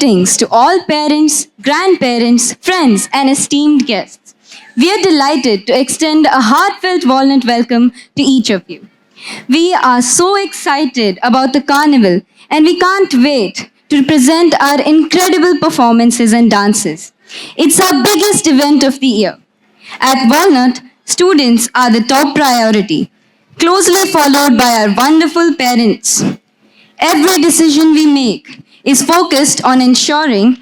Greetings to all parents, grandparents, friends, and esteemed guests. We are delighted to extend a heartfelt walnut welcome to each of you. We are so excited about the carnival and we can't wait to present our incredible performances and dances. It's our biggest event of the year. At Walnut, students are the top priority, closely followed by our wonderful parents. Every decision we make is focused on ensuring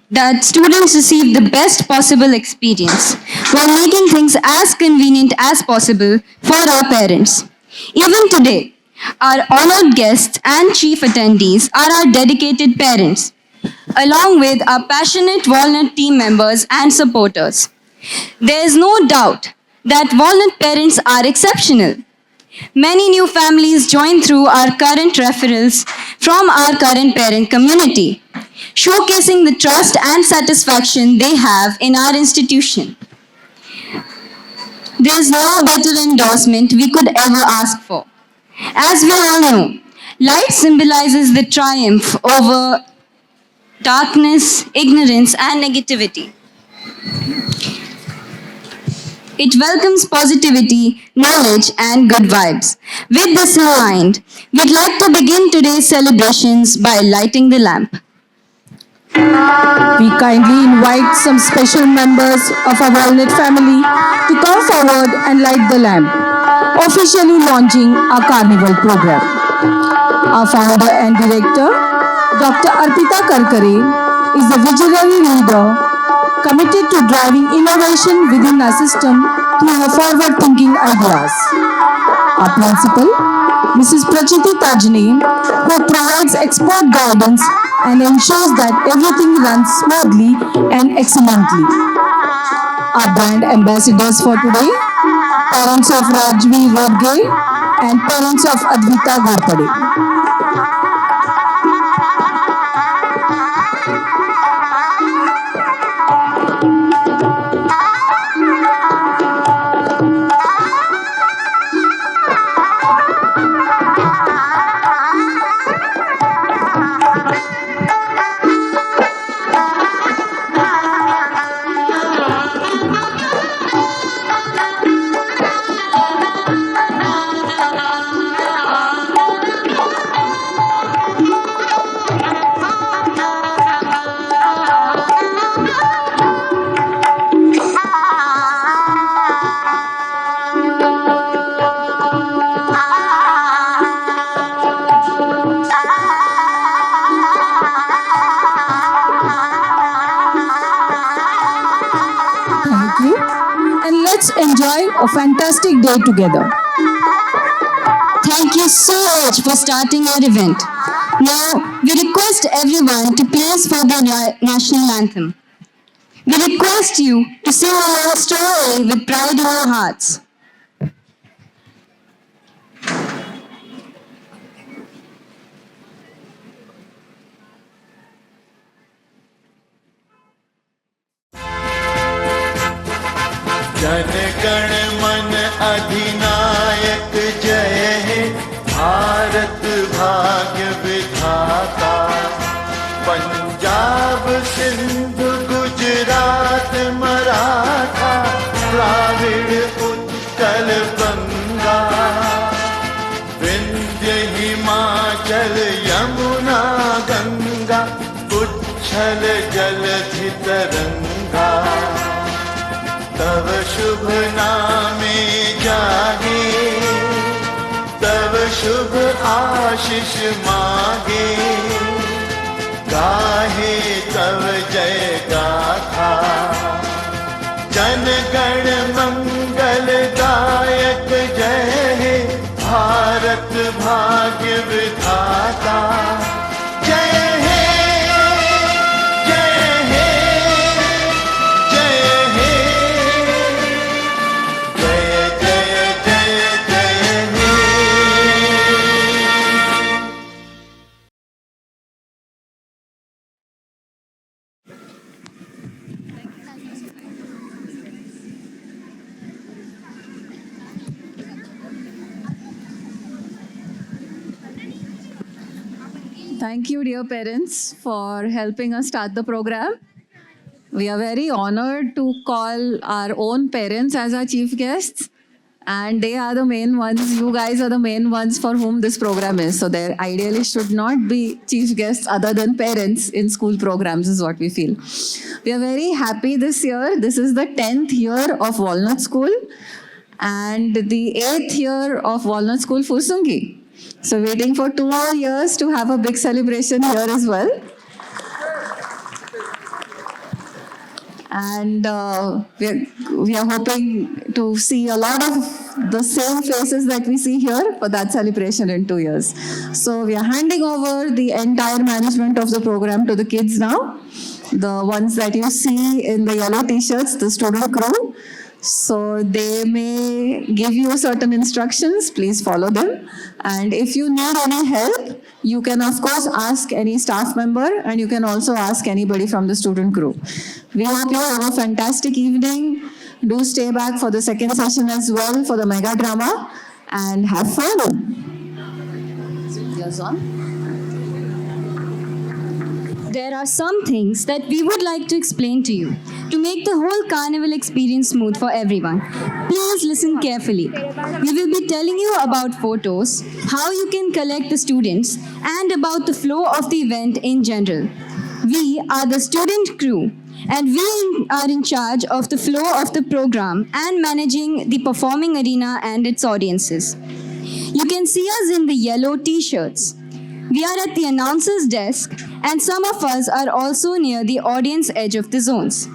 that students receive the best possible experience while making things as convenient as possible for our parents. Even today, our honored guests and chief attendees are our dedicated parents, along with our passionate Walnut team members and supporters. There is no doubt that Walnut parents are exceptional. Many new families join through our current referrals from our current parent community, showcasing the trust and satisfaction they have in our institution. There is no better endorsement we could ever ask for. As we all know, light symbolizes the triumph over darkness, ignorance, and negativity. It welcomes positivity, knowledge, and good vibes. With this in mind, we'd like to begin today's celebrations by lighting the lamp. We kindly invite some special members of our Walnut family to come forward and light the lamp, officially launching our carnival program. Our founder and director, Dr. Arpita Karkare, is the visionary leader committed to driving innovation within our system through her forward-thinking ideas. Our principal, Mrs. Prachiti Tajne, who provides expert guidance and ensures that everything runs smoothly and excellently. Our brand ambassadors for today, parents of Rajvi Rodge and parents of Advita Ghorpade. Thank you. And let's enjoy a fantastic day together. Thank you so much for starting our event. Now, we request everyone to please for the national anthem. We request you to sing along strongly with pride in your hearts. Jana Gana मन अधिनायक जय हे भारत भाग्य विधाता पंजाब सिंध गुजरात मराठा द्राविड़ उत्कल बंगा विंध्य हिमाचल यमुना गंगा उच्छल जलधि तरंगा तव शुभ नामे जागे तव शुभ आशीष मागे गाहे तव जय गाथा जन गण मंगल दायक जय हे भारत भाग्य विधाता जय हे जय हे जय हे जय जय जय जय हे Thank you, dear parents, for helping us start the program. We are very honored to call our own parents as our chief guests. And they are the main ones, you guys are the main ones for whom this program is. So there ideally should not be chief guests other than parents in school programs, is what we feel. We are very happy this year. This is the 10th year of Walnut School and the 8th year of Walnut School Fursungi. So waiting for 2 more years to have a big celebration here as well. And we are hoping to see a lot of the same faces that we see here for that celebration in 2 years. So we are handing over the entire management of the program to the kids now. The ones that you see in the yellow t-shirts, the student crew. So they may give you certain instructions, please follow them. And if you need any help, you can of course ask any staff member and you can also ask anybody from the student group. We hope you have a fantastic evening. Do stay back for the second session as well for the mega drama and have fun. Yes, on. There are some things that we would like to explain to you to make the whole carnival experience smooth for everyone. Please listen carefully. We will be telling you about photos, how you can collect the students, and about the flow of the event in general. We are the student crew and we are in charge of the flow of the program and managing the performing arena and its audiences. You can see us in the yellow t-shirts. We are at the announcer's desk and some of us are also near the audience edge of the zones.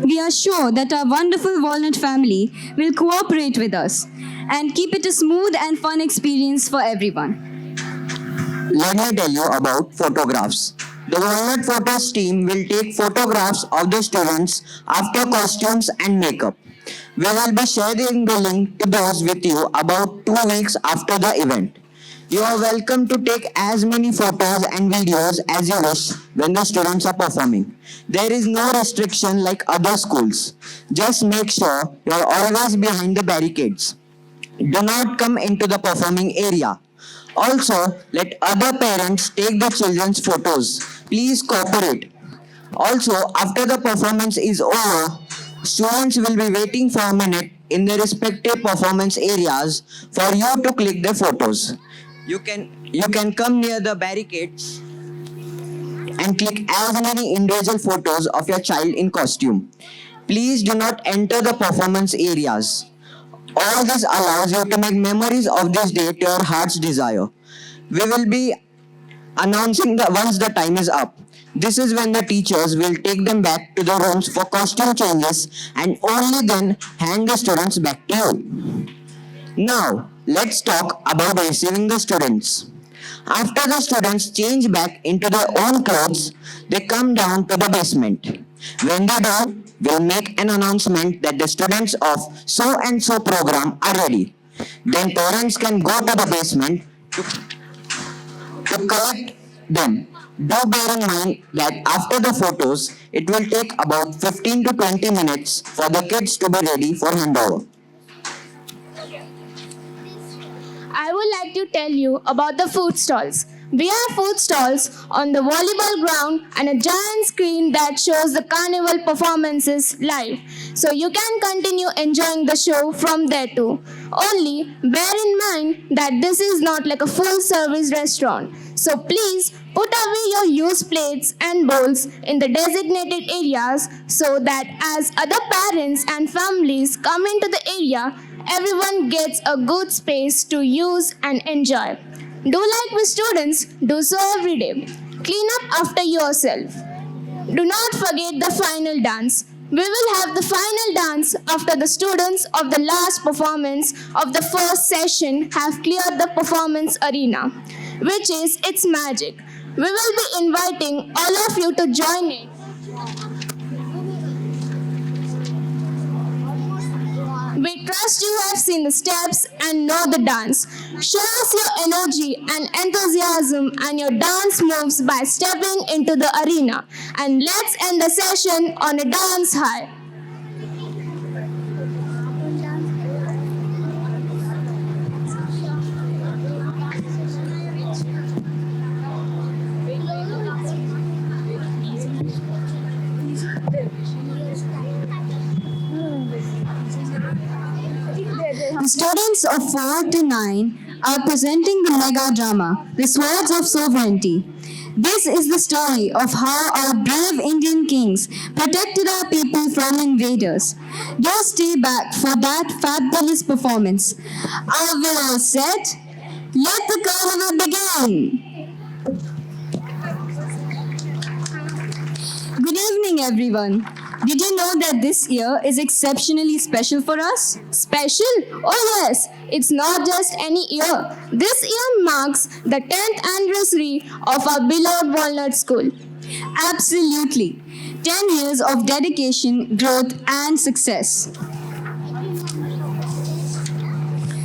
We are sure that our wonderful Walnut family will cooperate with us and keep it a smooth and fun experience for everyone. Let me tell you about photographs. The Walnut Photos team will take photographs of the students after costumes and makeup. We will be sharing the link to those with you about 2 weeks after the event. You are welcome to take as many photos and videos as you wish when the students are performing. There is no restriction like other schools. Just make sure you are always behind the barricades. Do not come into the performing area. Also, let other parents take the children's photos. Please cooperate. Also, after the performance is over, students will be waiting for a minute in their respective performance areas for you to click the photos. You can come near the barricades and click as many individual photos of your child in costume. Please do not enter the performance areas. All this allows you to make memories of this day to your heart's desire. We will be announcing once the time is up. This is when the teachers will take them back to the rooms for costume changes and only then hand the students back to you. Now, let's talk about receiving the students. After the students change back into their own clothes, they come down to the basement. When they do, we'll make an announcement that the students of so and so program are ready. Then parents can go to the basement to collect them. Do bear in mind that after the photos, it will take about 15 to 20 minutes for the kids to be ready for handover. I would like to tell you about the food stalls. We have food stalls on the volleyball ground and a giant screen that shows the carnival performances live. So you can continue enjoying the show from there too. Only bear in mind that this is not like a full service restaurant. So please put away your used plates and bowls in the designated areas so that as other parents and families come into the area, everyone gets a good space to use and enjoy. Do like we students do so every day. Clean up after yourself. Do not forget the final dance. We will have the final dance after the students of the last performance of the first session have cleared the performance arena, which is its magic. We will be inviting all of you to join in. We trust you have seen the steps and know the dance. Show us your energy and enthusiasm and your dance moves by stepping into the arena. And let's end the session on a dance high. students of 4 to 9 are presenting the mega drama, The Swords of Sovereignty. This is the story of how our brave Indian kings protected our people from invaders. Do stay back for that fabulous performance. Are we all set? Let the carnival begin! Good evening, everyone. Did you know that this year is exceptionally special for us? Special? Oh yes, it's not just any year. This year marks the 10th anniversary of our beloved Walnut School. Absolutely. 10 years of dedication, growth, and success.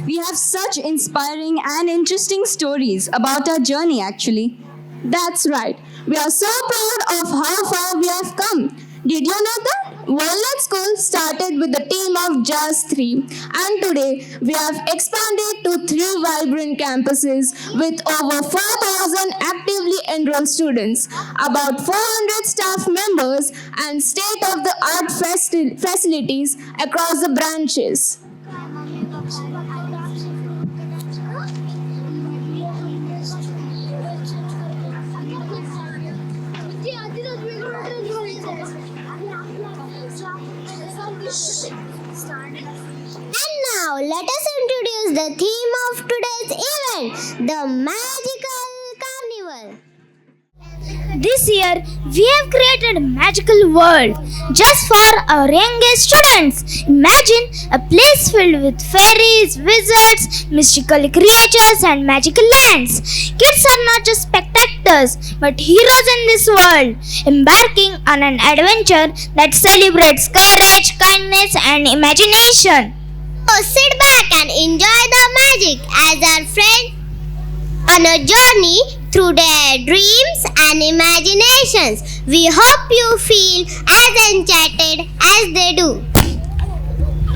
We have such inspiring and interesting stories about our journey, actually. That's right. We are so proud of how far we have come. Did you know that? Walnut School started with a team of just 3, and today we have expanded to 3 vibrant campuses with over 4,000 actively enrolled students, about 400 staff members, and state-of-the-art facilities across the branches. And now let us introduce the theme of today's event, the Magical Carnival. This year, we have created a magical world just for our youngest students. Imagine a place filled with fairies, wizards, mystical creatures, and magical lands. Kids are not just spectators, but heroes in this world, embarking on an adventure that celebrates courage, kindness, and imagination. So sit back and enjoy the magic as our friends on a journey through their dreams and imaginations. We hope you feel as enchanted as they do.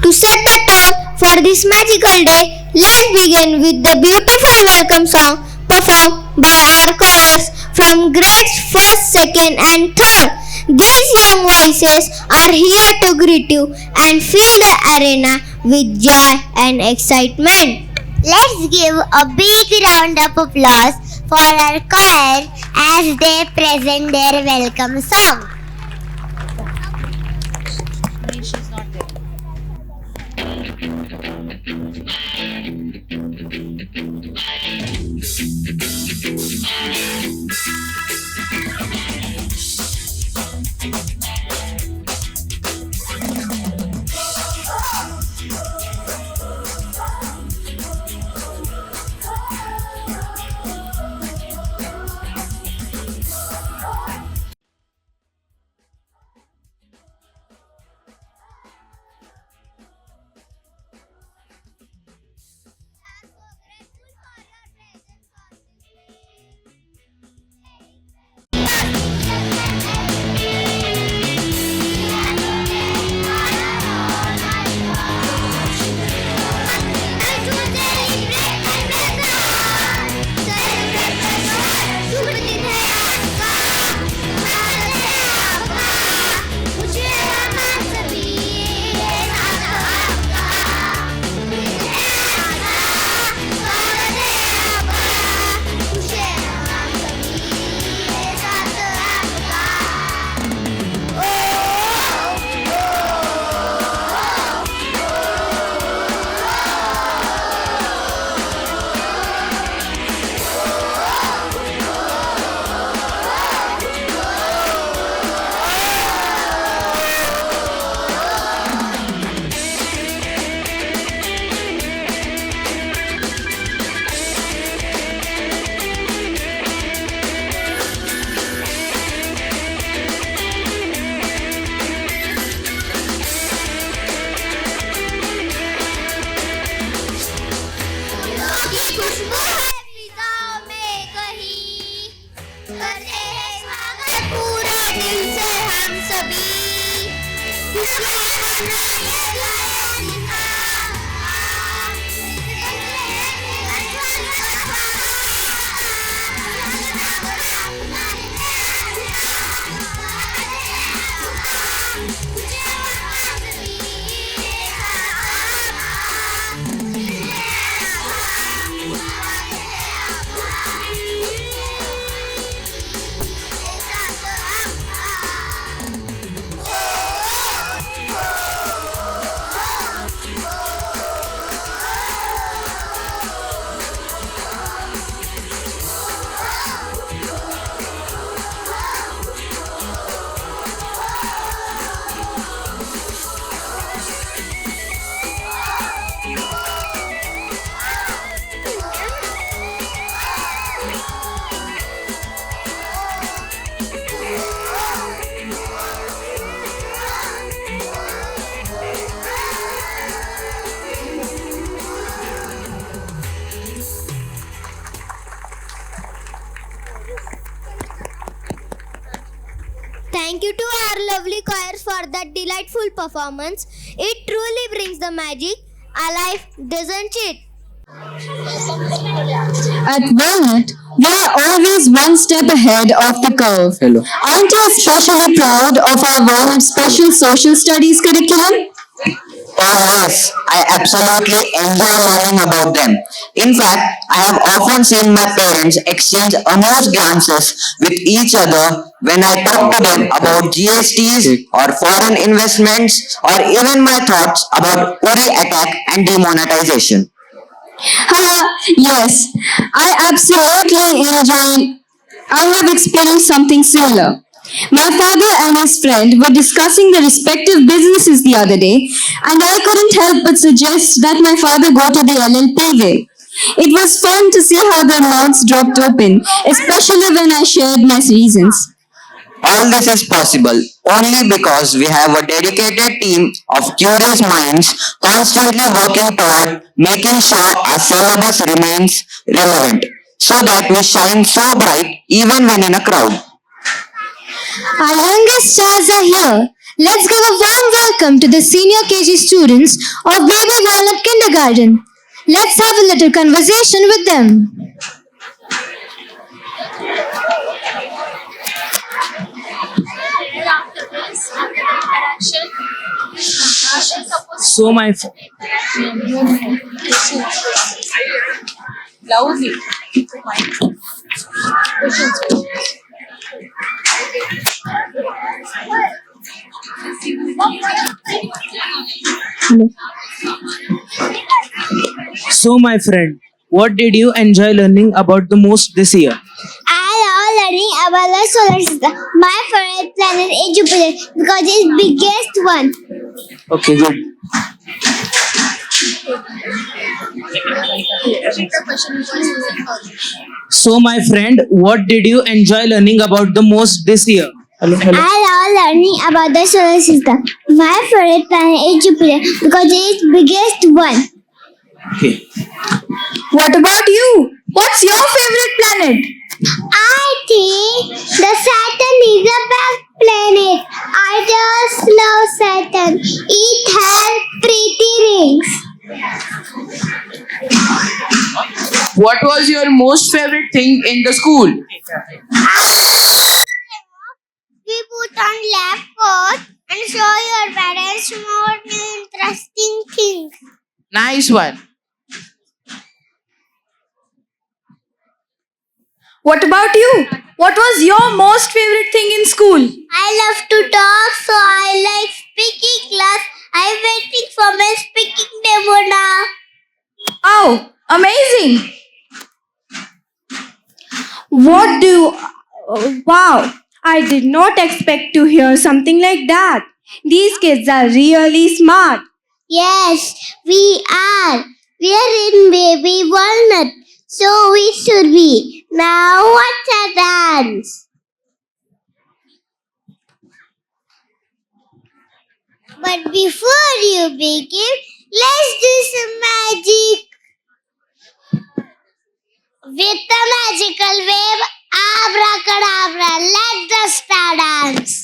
To set the tone for this magical day, let's begin with the beautiful welcome song performed by our chorus from grades 1st, 2nd, and 3rd. These young voices are here to greet you and fill the arena with joy and excitement. Let's give a big round of applause for our choir as they present their welcome song. Thank you to our lovely choir for that delightful performance. It truly brings the magic alive, doesn't it? At Walnut, we are always one step ahead of the curve. Hello. Aren't you especially proud of our Walnut Special Social Studies curriculum? Oh yes, I absolutely enjoy learning about them. In fact, I have often seen my parents exchange amused glances with each other when I talk to them about GSTs or foreign investments or even my thoughts about Uri attack and demonetization. Yes, I have experienced something similar. My father and his friend were discussing the respective businesses the other day, and I couldn't help but suggest that my father go to the LLP way. It was fun to see how their mouths dropped open, especially when I shared my reasons. All this is possible only because we have a dedicated team of curious minds constantly working toward making sure our syllabus remains relevant so that we shine so bright even when in a crowd. Our youngest stars are here. Let's give a warm welcome to the senior KG students of Baby Walnut Kindergarten. Let's have a little conversation with them. So my So my friend, what did you enjoy learning about the most this year? I love learning about the solar system. My favorite planet is Jupiter because it's biggest one. Okay, good. So my friend, what did you enjoy learning about the most this year? Hello. I love learning about the solar system. My favorite planet is Jupiter because it's biggest one. Okay. What about you? What's your favorite planet? I think the Saturn is the best planet. I just love Saturn. It has pretty rings. What was your most favorite thing in the school? We put on lab coat and show your parents more interesting things. Nice one. What about you? What was your most favorite thing in school? I love to talk, so I like speaking class. I'm waiting for my speaking demo now. Oh, amazing! Wow, I did not expect to hear something like that. These kids are really smart. Yes, we are. We are in Baby Walnut, so we should be. Now, what's a dance? But before you begin, let's do some magic. With the magical wave, abracadabra, let the star dance.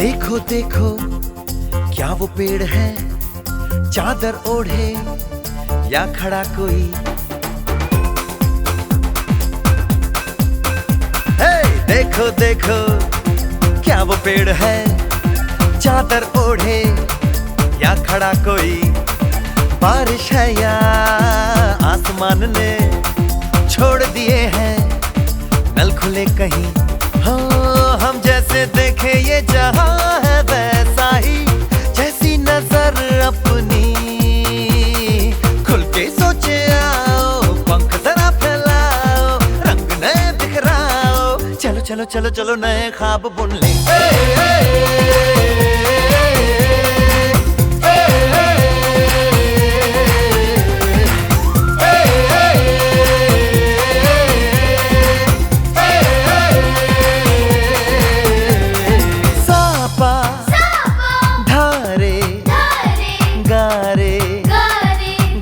देखो देखो क्या वो पेड़ है, चादर ओढ़े या खड़ा कोई। हे देखो देखो क्या वो पेड़ है, चादर ओढ़े या खड़ा कोई। बारिश है या आसमान ने छोड़ दिए हैं नल खुले कहीं। हाँ हम जैसे देखे ये जहां है वैसा ही, जैसी नजर अपनी खुल के सोचे आओ, पंख जरा फैलाओ, रंग नए बिखराओ, चलो चलो चलो चलो नए ख्वाब बुन ले। सापा धारे गारे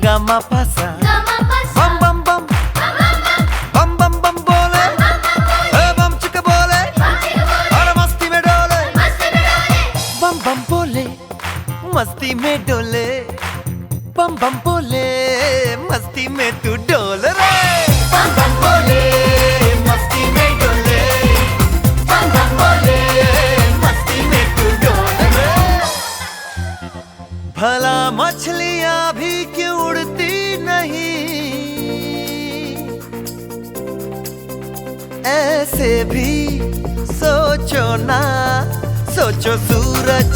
गामा पासा बम बम बम बम बम बम बोले बम चिक बोले और मस्ती में डोले बम बम बोले मस्ती में डोले बम बम बोले मस्ती में तू डोल रे बम बम बोले मस्ती में डोले बम बम बोले मस्ती में तू डोल रे। भला मछलियां भी क्यों उड़ती नहीं, ऐसे भी सोचो ना, सोचो सूरज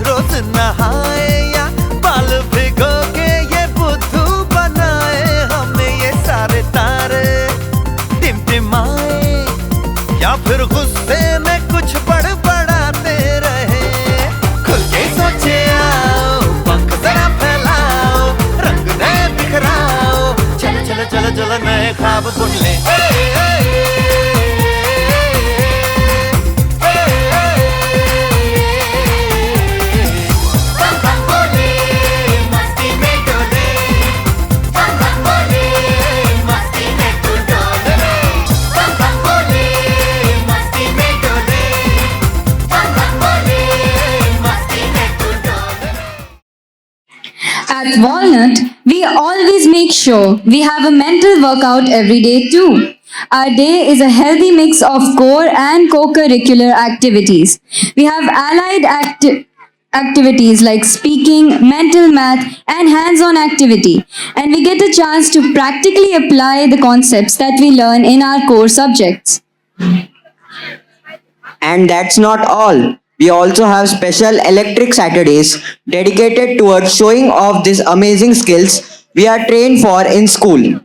रोज नहाए या बाल भिगो के ये बुद्धू बनाए, हमें ये सारे तारे टिमटिमाए या फिर गुस्से में कुछ बड़बड़ाते रहे। खुल के सोचे आओ, पंख जरा फैलाओ, रंग नए बिखराओ, चलो चलो चलो चलो नए ख्वाब बुन ले। At Walnut, we always make sure we have a mental workout every day too. Our day is a healthy mix of core and co-curricular activities. We have allied activities like speaking, mental math, and hands-on activity. And we get a chance to practically apply the concepts that we learn in our core subjects. And that's not all. We also have special electric Saturdays dedicated towards showing off these amazing skills we are trained for in school.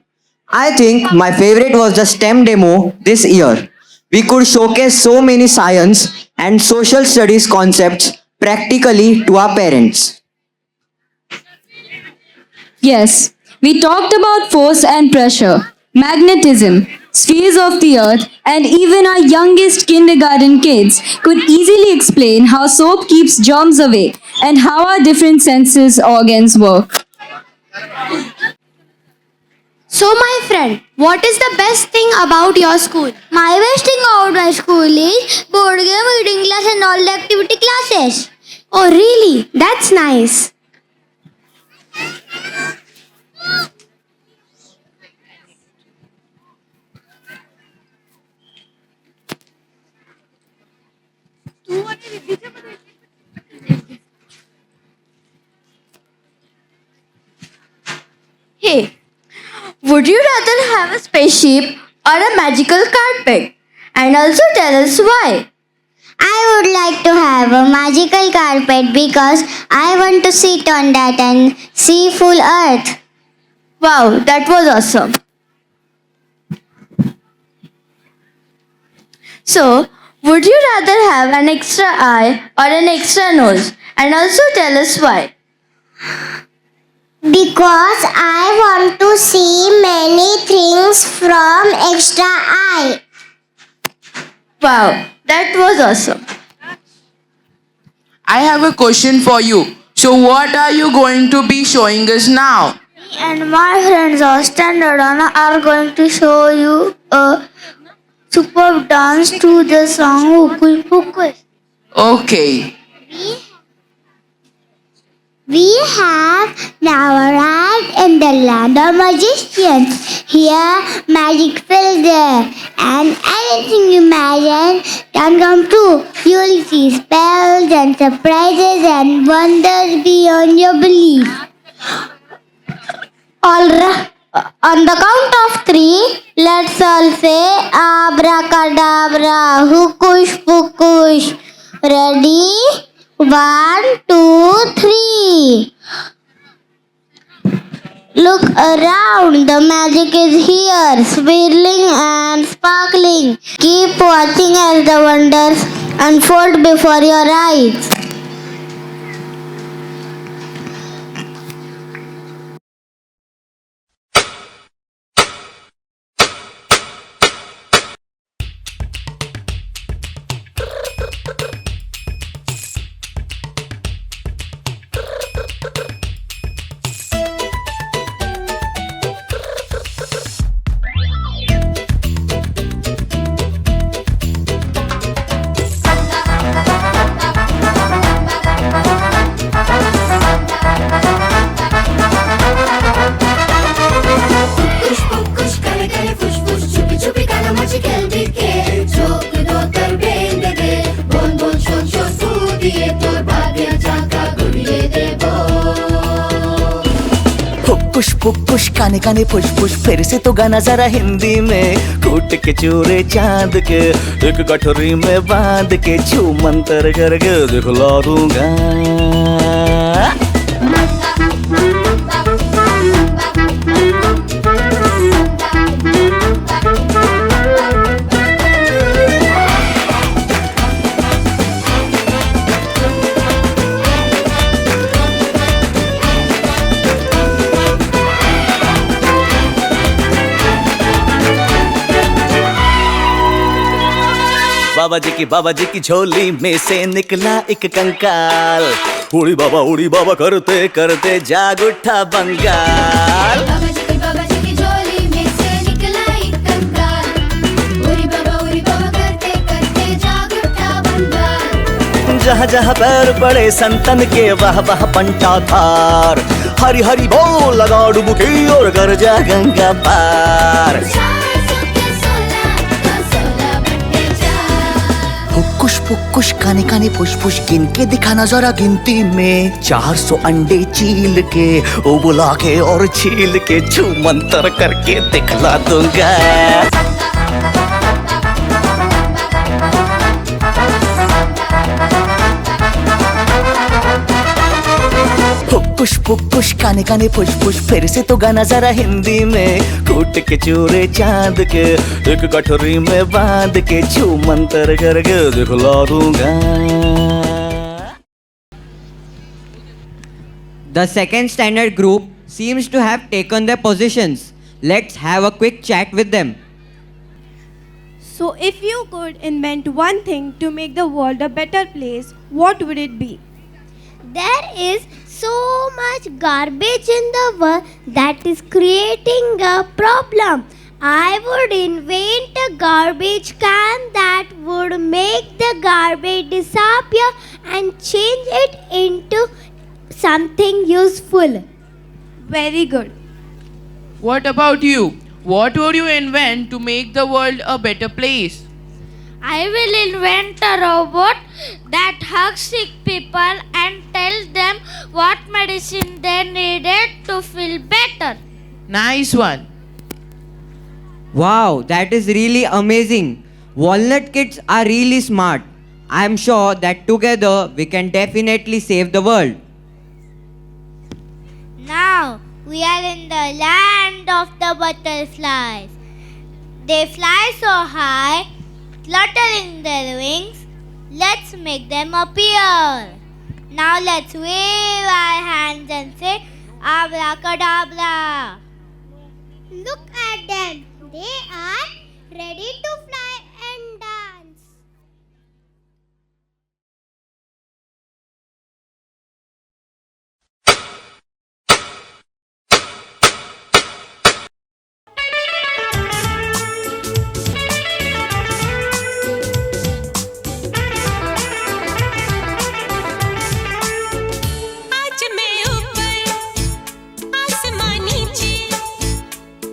I think my favorite was the STEM demo this year. We could showcase so many science and social studies concepts practically to our parents. Yes, we talked about force and pressure, magnetism, spheres of the earth, and even our youngest kindergarten kids could easily explain how soap keeps germs away and how our different senses organs work. So, my friend, what is the best thing about your school? My best thing about my school is board game, reading class, and all the activity classes. Oh, really? That's nice. Hey, would you rather have a spaceship or a magical carpet? And also tell us why. I would like to have a magical carpet because I want to sit on that and see full earth. Wow, that was awesome. So, would you rather have an extra eye or an extra nose? And also tell us why. Because I want to see many things from extra eye. Wow, that was awesome. I have a question for you. So what are you going to be showing us now? Me and my friends are standard on are going to show you a superb dance to the song Hukul Pukul. Okay. We have now arrived in the land of magicians. Here, magic fills there, and anything you imagine can come true. You will see spells and surprises and wonders beyond your belief. On the count of 3, let's all say abracadabra, hukush pukush. Ready? 1, 2, 3. Look around, the magic is here, swirling and sparkling. Keep watching as the wonders unfold before your eyes. हुक्कुश पुक्कुश काने काने फुश फुश, फिर से तो गाना जरा हिंदी में। कूट के चूरे चांद के एक गठरी में बांध के, छू मंतर करके दिखला दूंगा। बाबा जी की झोली में से निकला एक कंकाल। उड़ी बाबा करते करते जाग उठा बंगाल। बाबा जी की झोली में से निकला एक कंकाल। उड़ी बाबा करते करते जाग उठा बंगाल। जहाँ जहाँ पैर पड़े संतन के, वाह वाह पंटा थार। हरी हरी बोल लगा डुबकी और कर जा गंगा पार। हुक्कुश पुक्कुश काने काने फुश फुश, गिन के दिखाना जरा गिनती में। 400 अंडे चील के, उबला के और छील के, छू मंतर करके दिखला दूंगा। हुक्कुश पुक्कुश काने काने फुश फुश, फिर से तो गाना जरा हिंदी में। कूट के चूरे चांद के एक गठरी में बांध के, छू मंतर करके दिखला दूंगा। The second standard group seems to have taken their positions. Let's have a quick chat with them. So, if you could invent one thing to make the world a better place, what would it be? There is so much garbage in the world that is creating a problem. I would invent a garbage can that would make the garbage disappear and change it into something useful. Very good. What about you? What would you invent to make the world a better place? I will invent a robot that hugs sick people and tells them what medicine they needed to feel better. Nice one. Wow, that is really amazing. Walnut kids are really smart. I am sure that together we can definitely save the world. Now we are in the land of the butterflies. They fly so high, fluttering their wings. Let's make them appear. Now let's wave our hands and say abracadabra. Look at them. They are ready to fly and dance.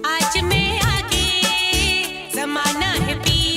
आज मैं आगे, ज़माना है पीछे।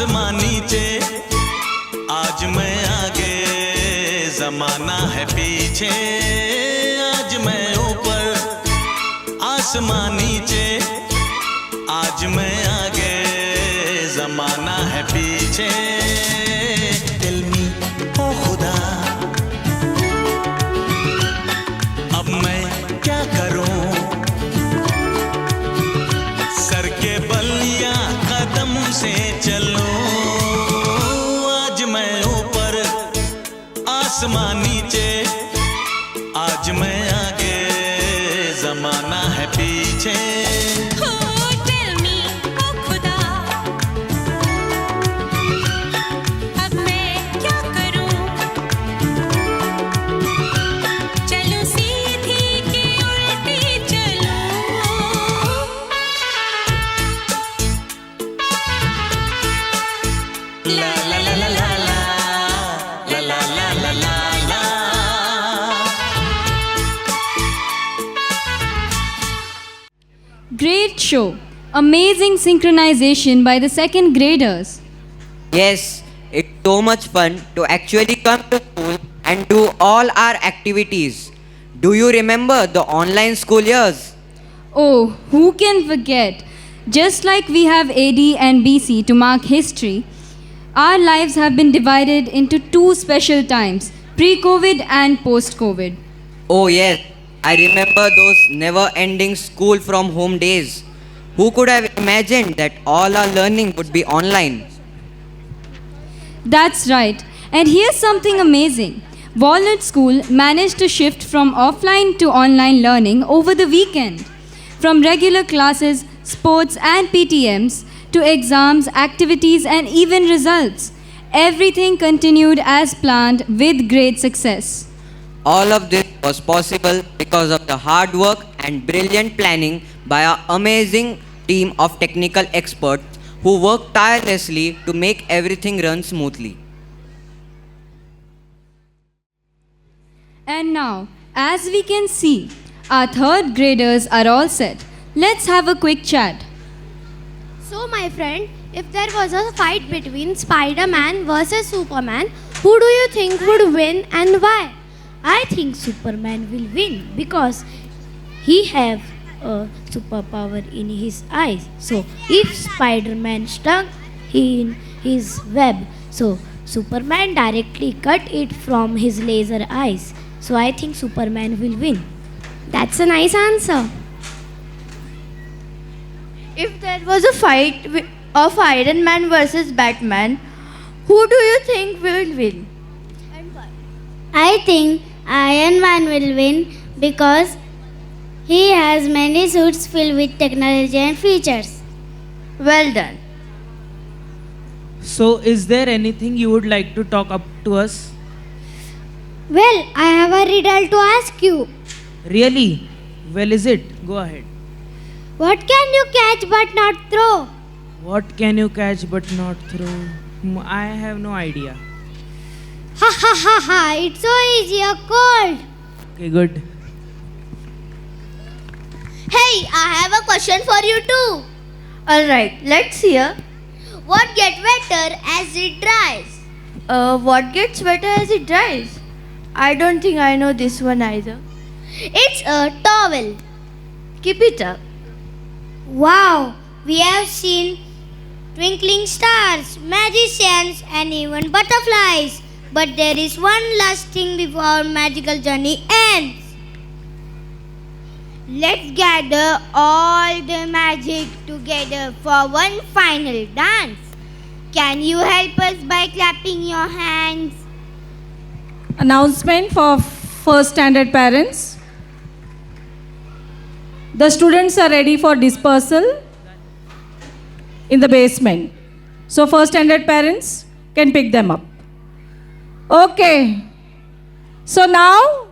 आसमान नीचे, आज मैं आगे, जमाना है पीछे, आज मैं ऊपर, आसमान नीचे, आज मैं आगे, जमाना है पीछे। दिल में ओ खुदा, अब मैं क्या करूं, सर के बल या कदम से चलूं, आज मैं ऊपर, आसमान नीचे, आज मैं आगे, जमाना है पीछे। Great show. Amazing synchronization by the second graders. Yes, it's so much fun to actually come to school and do all our activities. Do you remember the online school years? Oh, who can forget? Just like we have AD and BC to mark history, our lives have been divided into two special times, pre-COVID and post-COVID. Oh yes, I remember those never-ending school from home days. Who could have imagined that all our learning would be online? That's right. And here's something amazing. Walnut School managed to shift from offline to online learning over the weekend. From regular classes, sports and PTMs to exams, activities and even results. Everything continued as planned with great success. All of this was possible because of the hard work and brilliant planning by our amazing team of technical experts who worked tirelessly to make everything run smoothly. And now, as we can see, our third graders are all set. Let's have a quick chat. So, my friend, if there was a fight between Spider-Man versus Superman, who do you think would win and why? I think Superman will win because he have a superpower in his eyes. So if Spider-Man stuck in his web, so Superman directly cut it from his laser eyes. So I think Superman will win. That's a nice answer. If there was a fight of Iron Man versus Batman, who do you think will win? I think Iron Man will win because he has many suits filled with technology and features. Well done. So, is there anything you would like to talk up to us? Well, I have a riddle to ask you. Really? Well, is it? Go ahead. What can you catch but not throw? What can you catch but not throw? I have no idea. Ha ha ha ha, it's so easy, a cold. Okay, good. Hey, I have a question for you too. Alright, let's hear. What gets wetter as it dries? What gets wetter as it dries? I don't think I know this one either. It's a towel. Keep it up. Wow, we have seen twinkling stars, magicians, and even butterflies. But there is one last thing before our magical journey ends. Let's gather all the magic together for one final dance. Can you help us by clapping your hands? Announcement for first standard parents. The students are ready for dispersal in the basement. So first standard parents can pick them up. Okay. So now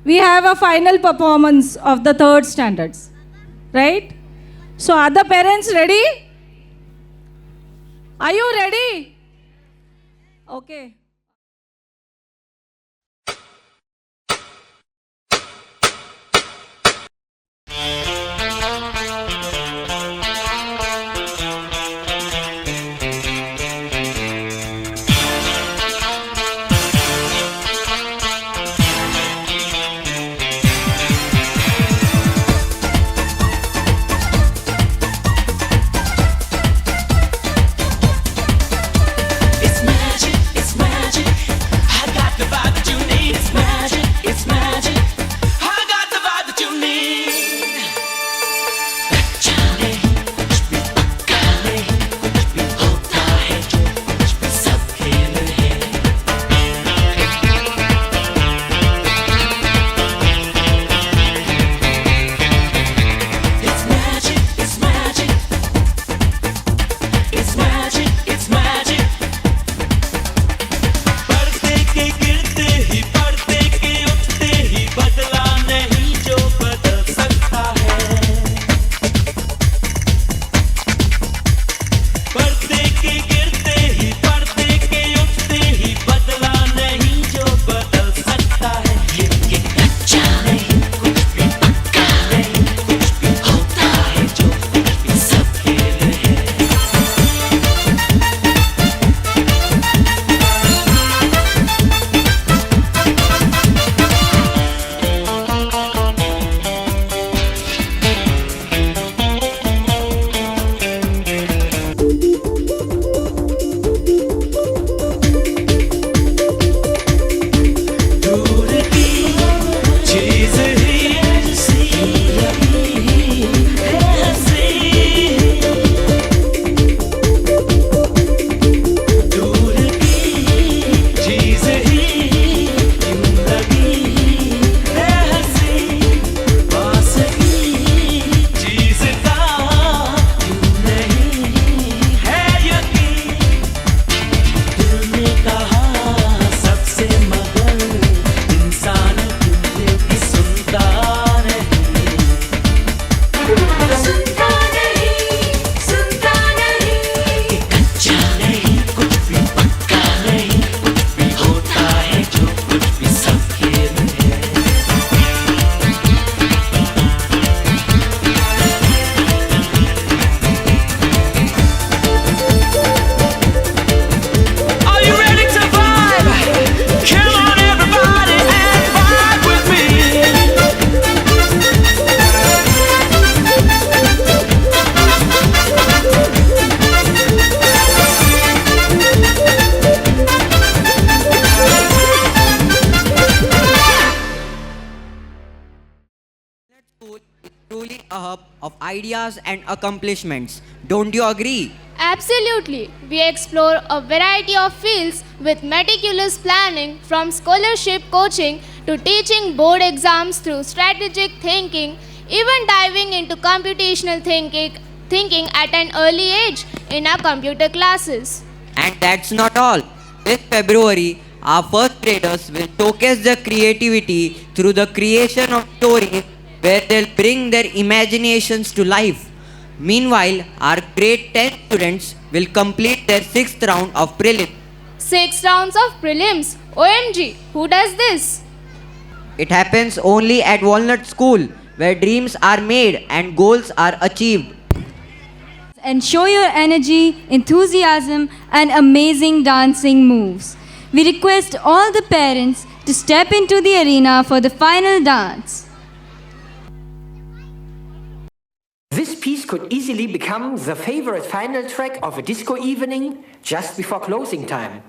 we have a final performance of the third standards. Right? So are the parents ready? Are you ready? Okay. School is truly a hub of ideas and accomplishments. Don't you agree? Absolutely. We explore a variety of fields with meticulous planning, from scholarship coaching to teaching board exams through strategic thinking, even diving into computational thinking at an early age in our computer classes. And that's not all. This February, our first graders will showcase their creativity through the creation of stories where they'll bring their imaginations to life. Meanwhile, our grade 10 students will complete their 6th round of prelims. 6 rounds of prelims. OMG, who does this? It happens only at Walnut School, where dreams are made and goals are achieved. And show your energy, enthusiasm, and amazing dancing moves. We request all the parents to step into the arena for the final dance. This piece could easily become the favorite final track of a disco evening just before closing time.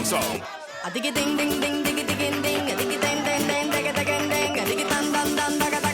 song. A diggy ding ding ding diggy diggy ding, a diggy ding ding ding diggy diggy ding, a diggy dun dun dun dun.